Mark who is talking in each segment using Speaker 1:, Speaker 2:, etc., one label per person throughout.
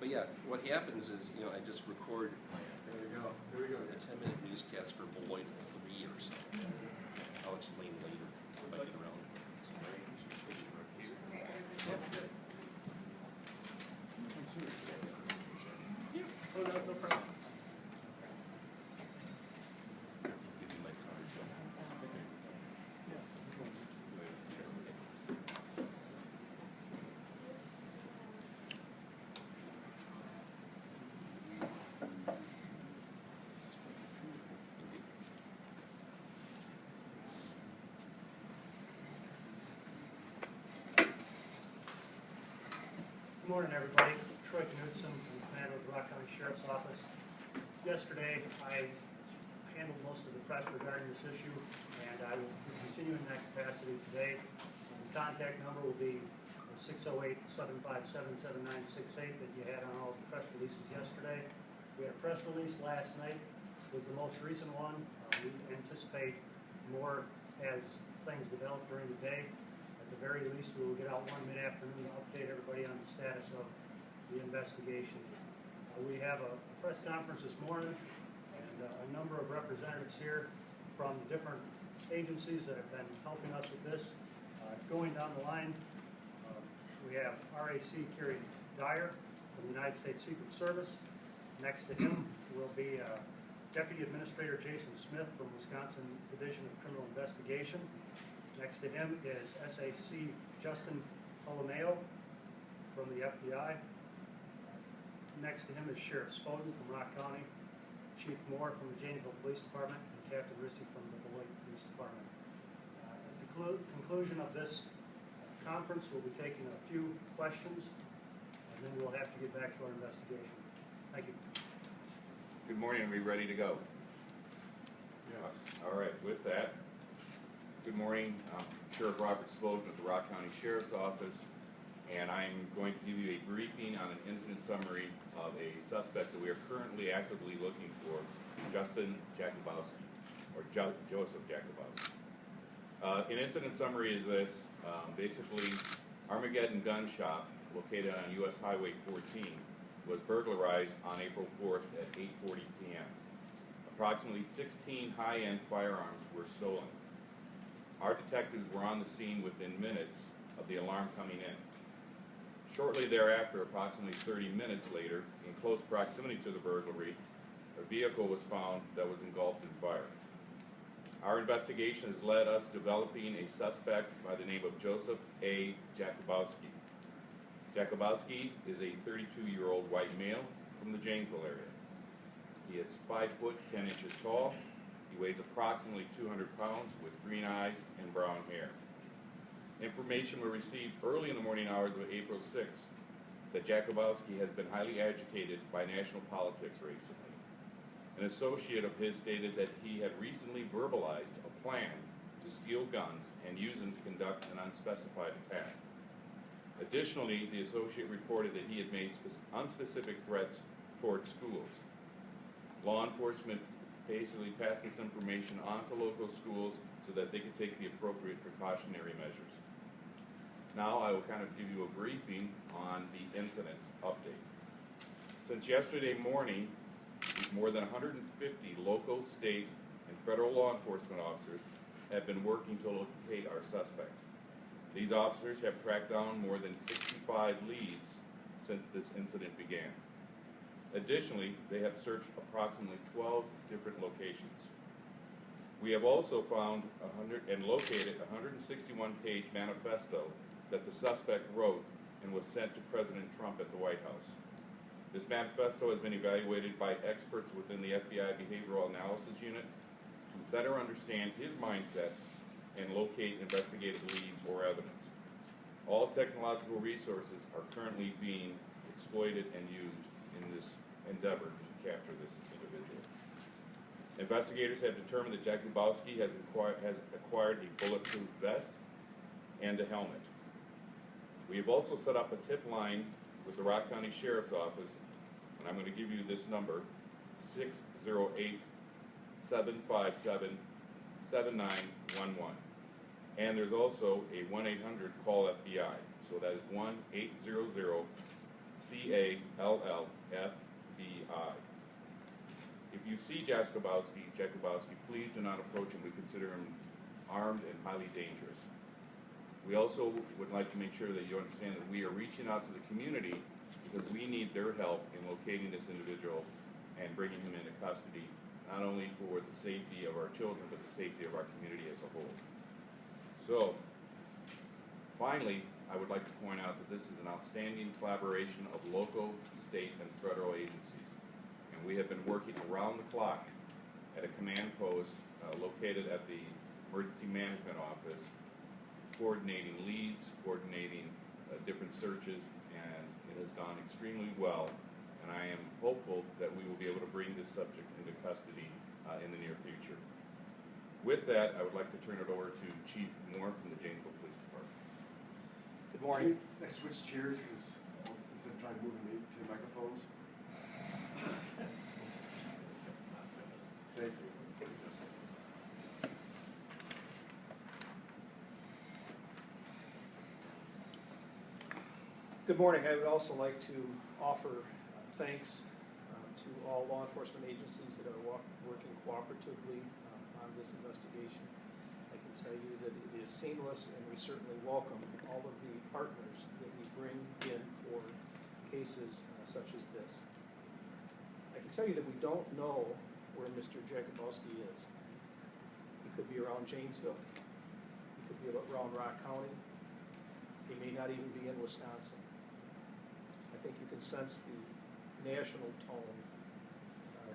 Speaker 1: But yeah, what happens is, you know, I just record
Speaker 2: There we go. Here we go.
Speaker 1: a 10-minute newscast for Beloit 3 or something. I'll explain later if I get around.
Speaker 2: Oh, no problem.
Speaker 1: Give you my card, Joe.
Speaker 3: Good morning, everybody. Troy Knudsen, commander of the Rock County Sheriff's Office. Yesterday, I handled most of the press regarding this issue, and I will continue in that capacity today. The contact number will be the 608-757-7968 that you had on all the press releases yesterday. We had a press release last night. It was the most recent one. We anticipate more as things develop during the day. At the very least, we will get out one mid-afternoon to update everybody on the status of the investigation. We have a press conference this morning, and a number of representatives here from the different agencies that have been helping us with this. Going down the line, we have RAC Kerry Dyer from the United States Secret Service. Next to him will be Deputy Administrator Jason Smith from Wisconsin Division of Criminal Investigation. Next to him is SAC Justin Polomeo from the FBI. Next to him is Sheriff Spoden from Rock County, Chief Moore from the Janesville Police Department, and Captain Rissy from the Beloit Police Department. At the conclusion of this conference, we'll be taking a few questions, and then we'll have to get back to our investigation. Thank you.
Speaker 4: Good morning. Are we ready to go?
Speaker 2: Yes.
Speaker 4: All right. With that, good morning. I'm Sheriff Robert Spoden of the Rock County Sheriff's Office, and I'm going to give you a briefing on an incident summary of a suspect that we are currently actively looking for, Justin Jakubowski, or Joseph Jakubowski. An incident summary is this. Basically, Armageddon Gun Shop, located on U.S. Highway 14, was burglarized on April 4th at 8:40 p.m. Approximately 16 high-end firearms were stolen. Our detectives were on the scene within minutes of the alarm coming in. Shortly thereafter, approximately 30 minutes later, in close proximity to the burglary, a vehicle was found that was engulfed in fire. Our investigation has led us developing a suspect by the name of Joseph A. Jakubowski. Jakubowski is a 32-year-old white male from the Janesville area. He is 5 foot 10 inches tall. He weighs approximately 200 pounds with green eyes and brown hair. Information we received early in the morning hours of April 6th that Jakubowski has been highly agitated by national politics recently. An associate of his stated that he had recently verbalized a plan to steal guns and use them to conduct an unspecified attack. Additionally, the associate reported that he had made unspecific threats toward schools. Law enforcement basically passed this information on to local schools so that they could take the appropriate precautionary measures. Now I will kind of give you a briefing on the incident update. Since yesterday morning, more than 150 local, state, and federal law enforcement officers have been working to locate our suspect. These officers have tracked down more than 65 leads since this incident began. Additionally, they have searched approximately 12 different locations. We have also found and located a 161-page manifesto that the suspect wrote and was sent to President Trump at the White House. This manifesto has been evaluated by experts within the FBI Behavioral Analysis Unit to better understand his mindset and locate investigative leads or evidence. All technological resources are currently being exploited and used in this endeavor to capture this individual. Investigators have determined that Jakubowski has acquired a bulletproof vest and a helmet. We have also set up a tip line with the Rock County Sheriff's Office, and I'm going to give you this number, 608-757-7911. And there's also a 1-800 call FBI. So that is Callffbi. If you see Jakubowski, please do not approach him. We consider him armed and highly dangerous. We also would like to make sure that you understand that we are reaching out to the community because we need their help in locating this individual and bringing him into custody, not only for the safety of our children, but the safety of our community as a whole. So, finally, I would like to point out that this is an outstanding collaboration of local, state, and federal agencies. And we have been working around the clock at a command post located at the Emergency Management Office, coordinating leads, coordinating different searches, and it has gone extremely well. And I am hopeful that we will be able to bring this subject into custody in the near future. With that, I would like to turn it over to Chief Moore from the Janesville Police Department.
Speaker 5: Good morning.
Speaker 6: Can I switch chairs because instead of trying to move the microphones? Thank you.
Speaker 5: Good morning. I would also like to offer thanks to all law enforcement agencies that are working cooperatively on this investigation. I can tell you that it is seamless, and we certainly welcome all of the partners that we bring in for cases such as this. I can tell you that we don't know where Mr. Jakubowski is. He could be around Janesville. He could be around Rock County. He may not even be in Wisconsin. I think you can sense the national tone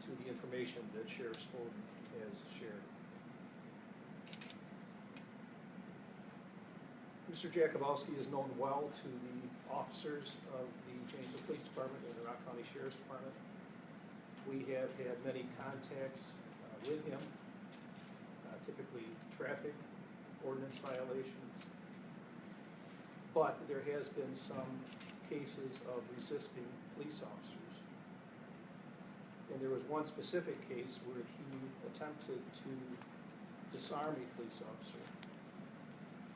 Speaker 5: to the information that Sheriff Spoden has shared. Mr. Jakubowski is known well to the officers of the Janesville Police Department and the Rock County Sheriff's Department. We have had many contacts with him, typically traffic ordinance violations, but there has been some cases of resisting police officers. And there was one specific case where he attempted to disarm a police officer.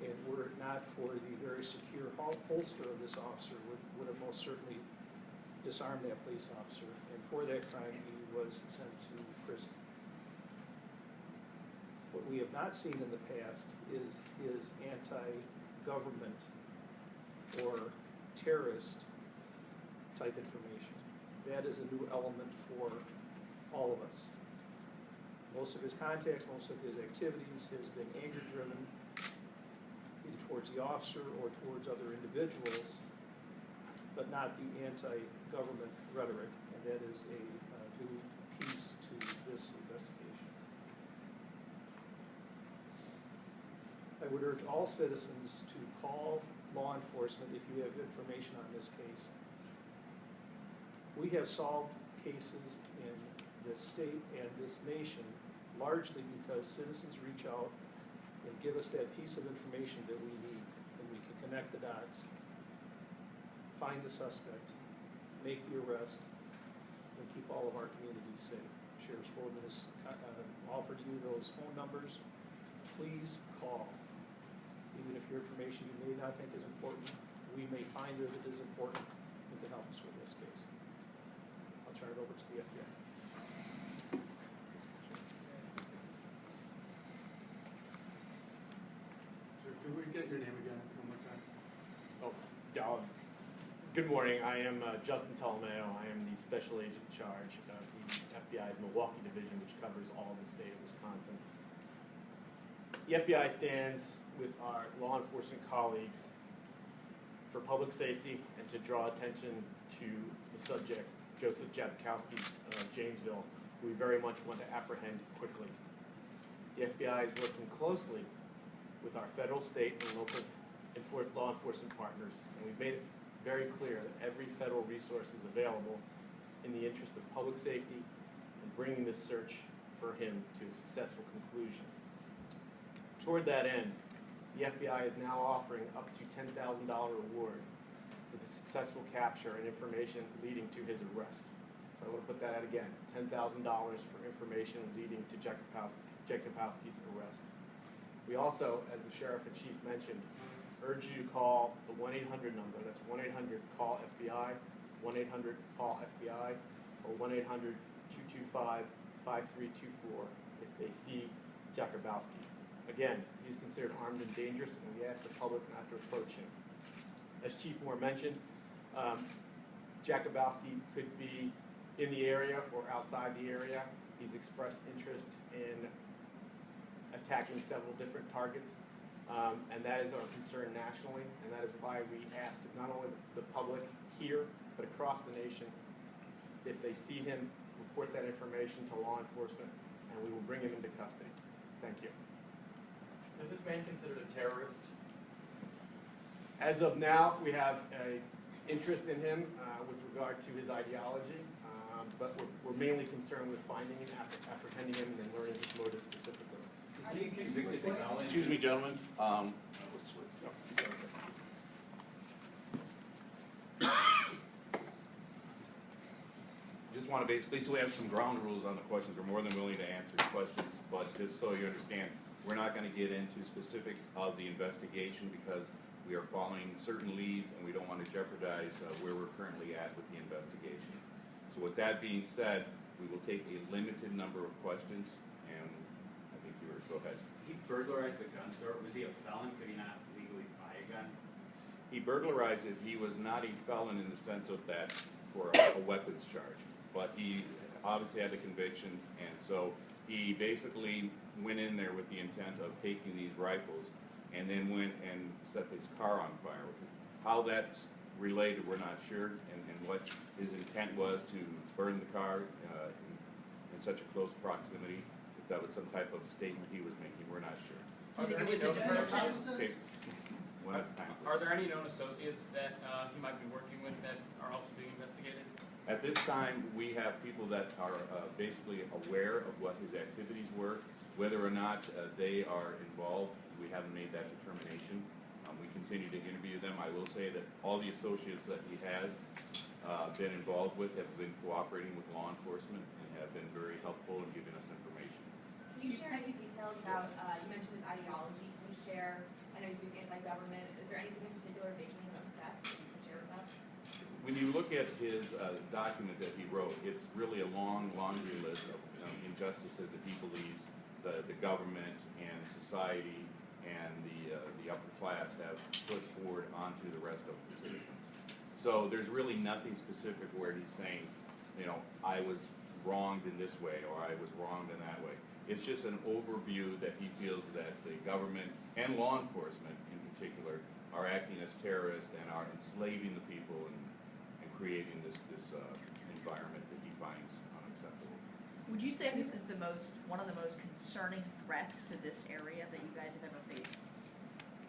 Speaker 5: And were it not for the very secure holster of this officer, would have most certainly disarmed that police officer. And for that crime, he was sent to prison. What we have not seen in the past is his anti-government or terrorist type information. That is a new element for all of us. Most of his contacts, most of his activities has been anger driven, either towards the officer or towards other individuals, but not the anti-government rhetoric, and that is a new piece to this investigation. I would urge all citizens to call law enforcement if you have information on this case. We have solved cases in this state and this nation largely because citizens reach out and give us that piece of information that we need, and we can connect the dots, find the suspect, make the arrest, and keep all of our communities safe. Sheriff Spoden has offered you those phone numbers. Please call. Even if your information you may not think is important, we may find that it is important and can help us with this case. I'll turn it over to the FBI.
Speaker 2: Sir, can we get your name again one more time?
Speaker 7: Good morning. I am Justin Tolomeo. I am the Special Agent in charge of the FBI's Milwaukee Division, which covers all of the state of Wisconsin. The FBI stands with our law enforcement colleagues for public safety and to draw attention to the subject, Joseph Jakubowski of Janesville, who we very much want to apprehend quickly. The FBI is working closely with our federal, state, and local law enforcement partners, and we've made it very clear that every federal resource is available in the interest of public safety and bringing this search for him to a successful conclusion. Toward that end, the FBI is now offering up to $10,000 reward for the successful capture and information leading to his arrest. So I want to put that out again, $10,000 for information leading to Jakubowski's arrest. We also, as the Sheriff and Chief mentioned, urge you to call the 1-800 number, that's 1-800-CALL-FBI, 1-800-CALL-FBI or 1-800-225-5324 if they see Jakubowski. Again, he's considered armed and dangerous, and we ask the public not to approach him. As Chief Moore mentioned, Jakubowski could be in the area or outside the area. He's expressed interest in attacking several different targets, and that is our concern nationally, and that is why we ask not only the public here, but across the nation, if they see him, report that information to law enforcement, and we will bring him into custody. Thank you.
Speaker 8: Is this man considered a terrorist?
Speaker 7: As of now, we have an interest in him with regard to his ideology, but we're mainly concerned with finding him, apprehending him, and then learning his motive specifically.
Speaker 8: Is he convicted of felony?
Speaker 1: Excuse me, gentlemen. Just want to basically, so we have some ground rules on the questions. We're more than willing to answer your questions, but just so you understand, we're not going to get into specifics of the investigation because we are following certain leads and we don't want to jeopardize where we're currently at with the investigation. So with that being said, we will take a limited number of questions, and I think you were, go ahead.
Speaker 9: He burglarized the gun store. Was he a felon? Could he not legally buy a gun?
Speaker 1: He burglarized it. He was not a felon in the sense of that for a weapons charge, but he obviously had a conviction, and so he basically went in there with the intent of taking these rifles and then went and set his car on fire. How that's related, we're not sure, and what his intent was to burn the car in such a close proximity. If that was some type of statement he was making, we're not sure.
Speaker 10: Do you think it was a deception?
Speaker 1: Okay. One at a time, please.
Speaker 8: Are there any known associates that he might be working with that are also being investigated?
Speaker 1: At this time, we have people that are basically aware of what his activities were. Whether or not they are involved, we haven't made that determination. We continue to interview them. I will say that all the associates that he has been involved with have been cooperating with law enforcement and have been very helpful in giving us information.
Speaker 10: Can you share any details about, you mentioned his ideology, can you share, I know he's anti-government, is there anything in particular making him upset that you can share with us?
Speaker 1: When you look at his document that he wrote, it's really a long laundry list of injustices that he believes the government and society and the upper class have put forward onto the rest of the citizens. So there's really nothing specific where he's saying, you know, I was wronged in this way or I was wronged in that way. It's just an overview that he feels that the government and law enforcement in particular are acting as terrorists and are enslaving the people and creating this environment that he finds unacceptable.
Speaker 11: Would you say this is one of the most concerning threats to this area that you guys have ever faced?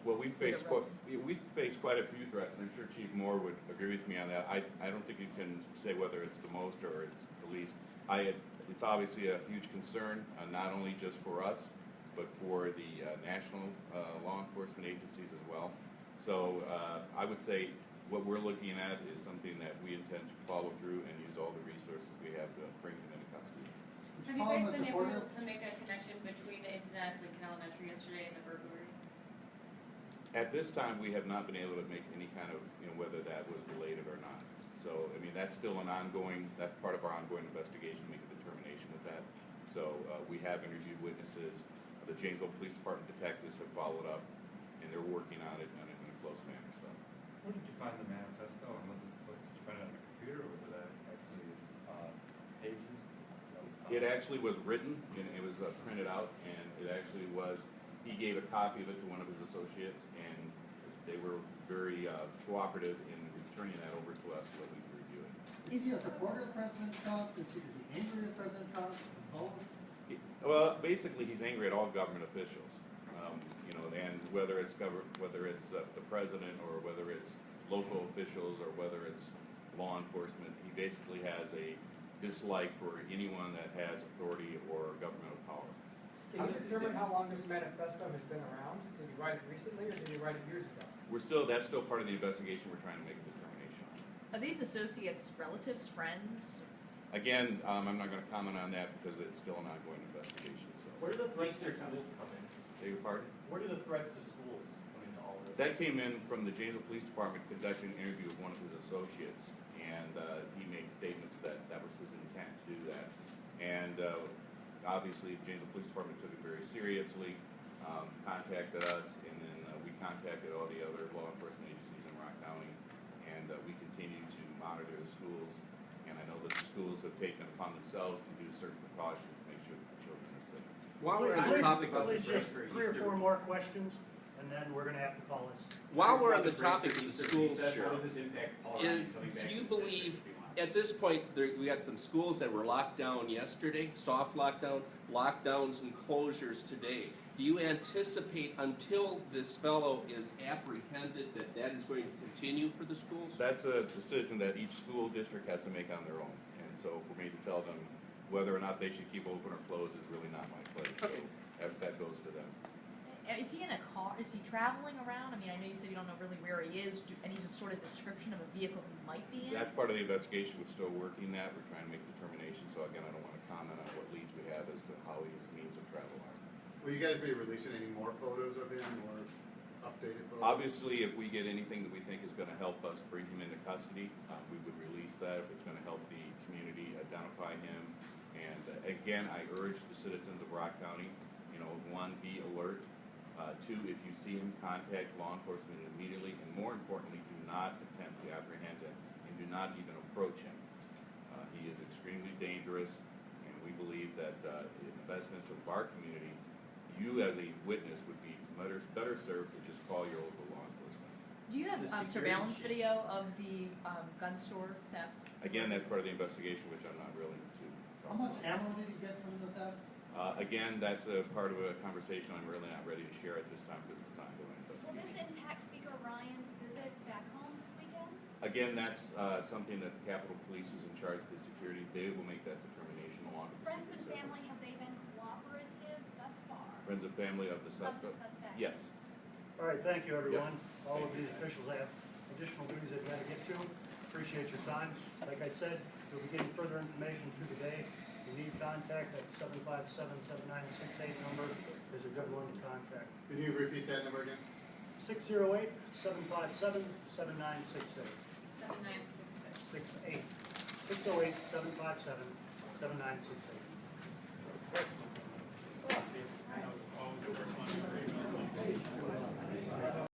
Speaker 1: Well, we've faced quite a few threats, and I'm sure Chief Moore would agree with me on that. I don't think you can say whether it's the most or it's the least. It's obviously a huge concern, not only just for us, but for the national law enforcement agencies as well. So I would say what we're looking at is something that we intend to follow through and use all the resources we have to bring him into custody.
Speaker 12: Have you guys been able to make a connection between the incident at Lincoln Elementary yesterday and the burglary?
Speaker 1: At this time, we have not been able to make any kind of, whether that was related or not. So, I mean, that's still that's part of our ongoing investigation, to make a determination with that. So, we have interviewed witnesses. The Janesville Police Department detectives have followed up, and they're working on it in a close manner, so.
Speaker 13: Where did you find the manifesto? And did you find it on a computer, or was it actually pages?
Speaker 1: It actually was written, and it was printed out, and it actually was, he gave a copy of it to one of his associates, and they were very cooperative in returning that over to us so that we could review it.
Speaker 2: Is he a supporter of President Trump? Is he angry at President Trump? Both?
Speaker 1: Well, basically, he's angry at all government officials, and whether it's the president or whether it's local officials or whether it's law enforcement, he basically has a dislike for anyone that has authority or governmental power.
Speaker 14: Can you determine how long this manifesto has been around? Did you write it recently or did you write it years ago?
Speaker 1: That's still part of the investigation. We're trying to make a determination on.
Speaker 11: Are these associates relatives, friends?
Speaker 1: Again, I'm not going to comment on that because it's still an ongoing investigation. So.
Speaker 8: Where do the threats to schools come in?
Speaker 1: Beg your pardon?
Speaker 8: Where do the threats to schools come into all of this?
Speaker 1: That came in from the Janesville Police Department conducting an interview with one of his associates, and he made statements that that was his intent to do that. And obviously, the Janesville Police Department took it very seriously, contacted us, and then we contacted all the other law enforcement agencies in Rock County, and we continue to monitor the schools. And I know that the schools have taken it upon themselves to do certain precautions to make sure that the children are safe.
Speaker 15: While we're on the topic of the
Speaker 3: Please,
Speaker 15: break
Speaker 3: just
Speaker 15: for
Speaker 3: 3 or
Speaker 15: Easter,
Speaker 3: 4 more questions, and then we're gonna have to call this.
Speaker 15: while we're on
Speaker 9: About
Speaker 15: the
Speaker 9: break
Speaker 15: topic
Speaker 9: for
Speaker 15: of the
Speaker 9: Easter
Speaker 15: schools,
Speaker 9: recess,
Speaker 15: Sheriff,
Speaker 9: how does this impact Paul Ryan
Speaker 15: is,
Speaker 9: coming back
Speaker 15: do you
Speaker 9: to the
Speaker 15: believe,
Speaker 9: district if he wants?
Speaker 15: at this point, we got some schools that were locked down yesterday, soft lockdown, lockdowns and closures today. Do you anticipate until this fellow is apprehended that that is going to continue for the schools?
Speaker 1: That's a decision that each school district has to make on their own. And so for me to tell them whether or not they should keep open or close is really not my place. So
Speaker 15: Okay.
Speaker 1: that goes to them.
Speaker 11: Is he in a car? Is he traveling around? I mean, I know you said you don't know really where he is. Any just sort of description of a vehicle he might be in?
Speaker 1: That's part of the investigation. We're still working that. We're trying to make determinations. So again, I don't want to comment on what leads we have as to how his means of travel are.
Speaker 6: Will you guys be releasing any more photos of him or updated photos?
Speaker 1: Obviously, if we get anything that we think is going to help us bring him into custody, we would release that. If it's going to help the community identify him. And again, I urge the citizens of Rock County, you know, 1, be alert. 2, if you see him, contact law enforcement immediately. And more importantly, do not attempt to apprehend him and do not even approach him. He is extremely dangerous, and we believe that in the best interest of our community, you as a witness would be better served to just call your local law enforcement.
Speaker 11: Do you have surveillance video of the gun store theft?
Speaker 1: Again, that's part of the investigation, which I'm not willing to
Speaker 2: How much ammo did he get from the theft?
Speaker 1: again, that's a part of a conversation I'm really not ready to share at this time because it's time to
Speaker 10: Will
Speaker 1: investigate.
Speaker 10: this impact Speaker Ryan's visit back home this weekend?
Speaker 1: Again, that's something that the Capitol Police, who's in charge of the security, they will make that determination along with the
Speaker 10: Friends and
Speaker 1: Secret
Speaker 10: family,
Speaker 1: Service.
Speaker 10: have they been cooperative thus far?
Speaker 1: Friends and family of the
Speaker 10: Of the
Speaker 1: suspect?
Speaker 10: suspect?
Speaker 1: Yes.
Speaker 3: All right, thank you, everyone. All of
Speaker 1: Thank you.
Speaker 3: these officials have additional duties they've got to get to. Appreciate your time. Like I said, you'll be getting further information through the day. If you need contact, that 757-7968 number is a good one to contact.
Speaker 6: Can you repeat that number again?
Speaker 3: 608-757-7968.
Speaker 12: 7966.
Speaker 3: 608-757-7968.
Speaker 8: See, I know always the worst one.